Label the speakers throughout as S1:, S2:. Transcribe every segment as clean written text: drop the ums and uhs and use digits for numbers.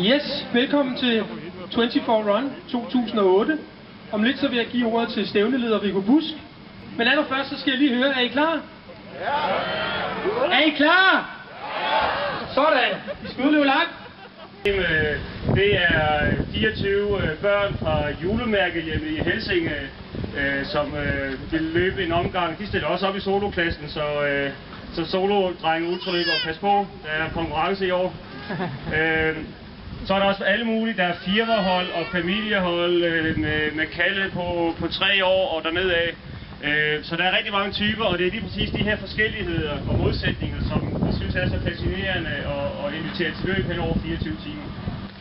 S1: Yes, velkommen til 24 Run 2008. Om lidt så vil jeg give ordet til stævneleder Rico Busk. Men allerførst så skal jeg lige høre, er I klar? Ja! Er I klar? Ja! Sådan, vi skal udløbe langt.
S2: Det er 24 børn fra julemærkehjemmet i Helsinge, som vil løbe en omgang. De stiller også op i soloklassen, så solodrenge ultraløber, pas på, der er konkurrence i år. Så er der også alle mulige, der er firmahold og familiehold med kalde på 3 år og dernedad. Så der er rigtig mange typer, og det er lige præcis de her forskelligheder og modsætninger, som jeg synes er så fascinerende og inviterer til løb hen over 24 timer.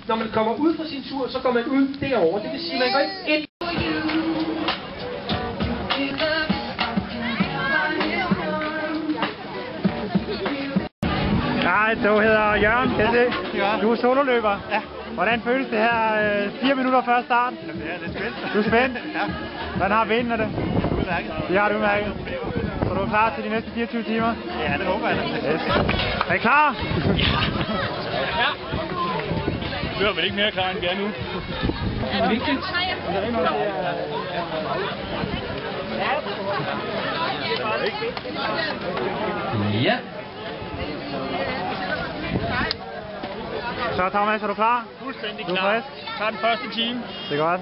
S1: Når man kommer ud fra sin tur, så går man ud derovre. Det vil sige, at man går ikke ind.
S3: Hej, du hedder Jørgen, kan jeg se? Du er sololøber.
S4: Ja.
S3: Hvordan føles det her 4 minutter før start?
S4: Jamen, det er spændt.
S3: Du er spændt?
S4: Ja.
S3: Hvordan har vinden af det?
S4: Udmærket.
S3: Det har du udmærket. Så du er klar til de næste 24 timer?
S4: Ja, det håber jeg da.
S3: Yes. Er I klar?
S4: Ja. Du er vel ikke mere klar, end vi er nu?
S1: Det er vigtigt. Ja.
S3: Så Thomas, er du klar?
S4: Fuldstændig
S3: Du er
S4: klar.
S3: frisk?
S4: Tager den første time.
S3: Det er godt.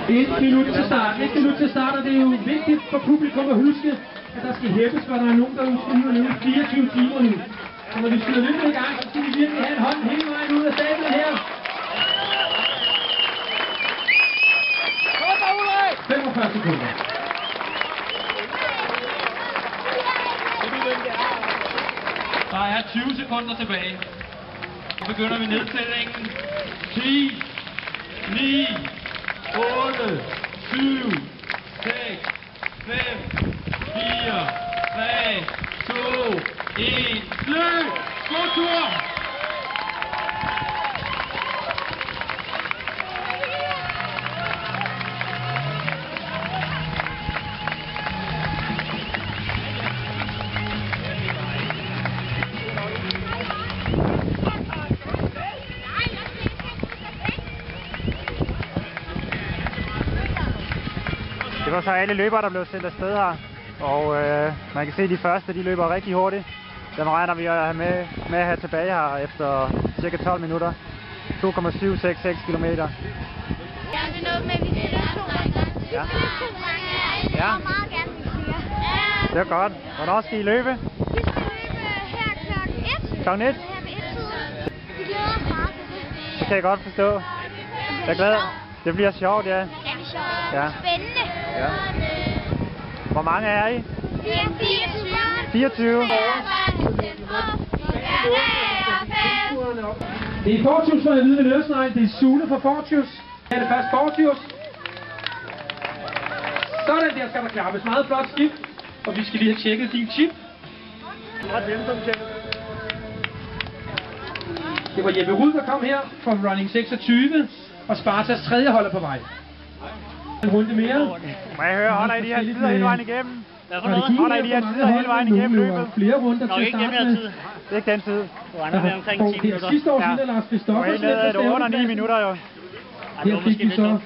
S1: 1 minut til start. 1 minut til start, og det er jo vigtigt for publikum at huske, at der skal hæppes, for der er nogen, der skal løbe 24 timer nu. Så når vi skyder løbet i gang, så skal vi virkelig have en hånd hele vejen ud af stablen her. 45 sekunder.
S5: Der er 20 sekunder tilbage. Så begynder vi nedtællingen. 10, 9, 8, 7, 6, 5, 4, 3, 2, 1. Løb! God tur!
S3: Det var så alle løbere, der blev sendt afsted her. Og man kan se, at de første de løber rigtig hurtigt. Dem regner vi at have med at have tilbage her efter cirka 12 minutter. 2,766 km.
S6: Ja, det er noget med, at vi skal 2 gange.
S3: Ja.
S6: 2 gange.
S3: Ja.
S6: Jeg vil meget gerne, vi siger.
S3: Det er godt. Hvornår skal I løbe?
S6: Vi skal løbe her klokken 1.
S3: Klokken 1?
S6: Her ved 1-tiden. Vi glæder os meget til det.
S3: Det kan jeg godt forstå. Jeg er glad. Det bliver sjovt, ja.
S6: Ja, sjovt.
S3: Ja.
S6: Spændende.
S3: Ja. Hvor mange er I?
S6: Vi er 24.
S3: 24.
S1: Det er Fortius for at vide ved Løsnegl. Det er Sune fra Fortius. Her er det først Fortius. Sådan der skal der klappes. Meget flot skift. Og vi skal lige have tjekket din chip. Det var Jeppe Rud, der kom her fra Running 26. Og Spartas tredje holder på vej. En runde mere.
S3: Må jeg høre, holder I de her tider hele vejen igennem?
S4: Hvad for noget?
S3: Holder I de her tider hele vejen igennem løbet?
S1: Flere runder
S4: Nok
S1: til at
S4: ikke
S1: starte
S4: den
S1: med.
S4: her tid.
S3: Det er ikke den tid.
S4: Du regner med omkring 10 minutter.
S1: Sidste års
S3: Ja.
S1: vinder Lars
S3: Og
S1: Christoffersen.
S3: I lavede det under 9 minutter jo.
S4: Ej, det
S1: Her
S4: var
S1: fik
S4: måske
S1: vi
S4: lidt
S1: så
S4: nok.